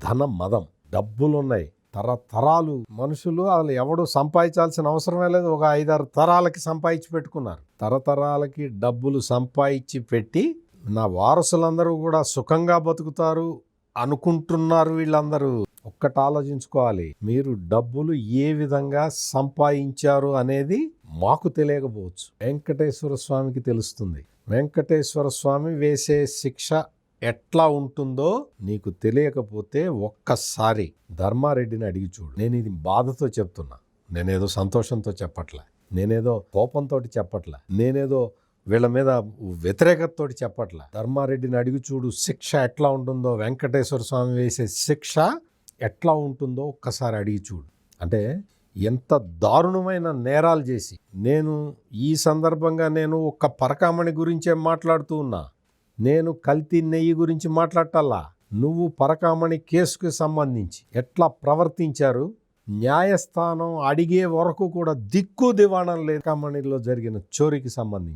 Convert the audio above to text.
ధన మదం. డబ్బులున్నాయి, తరతరాలు మనుషులు అసలు ఎవడు సంపాదించాల్సిన అవసరమే లేదు. ఒక 5-6 తరాలకి సంపాదించి పెట్టుకున్నారు. తరతరాలకి డబ్బులు సంపాదించి పెట్టి నా వారసులందరూ కూడా సుఖంగా బతుకుతారు అనుకుంటున్నారు వీళ్ళందరూ. ఒక్కటి ఆలోచించుకోవాలి, మీరు డబ్బులు ఏ విధంగా సంపాదించారు అనేది మాకు తెలియకపోవచ్చు, వెంకటేశ్వర స్వామికి తెలుస్తుంది. వెంకటేశ్వర స్వామి వేసే శిక్ష ఎట్లా ఉంటుందో నీకు తెలియకపోతే ఒక్కసారి ధర్మారెడ్డిని అడిగి చూడు. నేను ఇది బాధతో చెప్తున్నా, నేనేదో సంతోషంతో చెప్పట్లే, నేనేదో కోపంతో చెప్పట్లే, నేనేదో వీళ్ళ మీద వ్యతిరేకతతో చెప్పట్లే. ధర్మారెడ్డిని అడిగి చూడు, శిక్ష ఎట్లా ఉంటుందో, వెంకటేశ్వర స్వామి వేసే శిక్ష ఎట్లా ఉంటుందో ఒక్కసారి అడిగి చూడు. అంటే ఎంత దారుణమైన నేరాలు చేసి, నేను ఈ సందర్భంగా నేను ఒక్క పరకామణి గురించే మాట్లాడుతూ ఉన్నా, నేను కల్తీ నెయ్యి గురించి మాట్లాడటల్లా. నువ్వు పరకామణి కేసుకు సంబంధించి ఎట్లా ప్రవర్తించారు, న్యాయస్థానం అడిగే వరకు కూడా దిక్కు దివాణం లేదు. పరకామణిలో జరిగిన చోరీకి సంబంధించి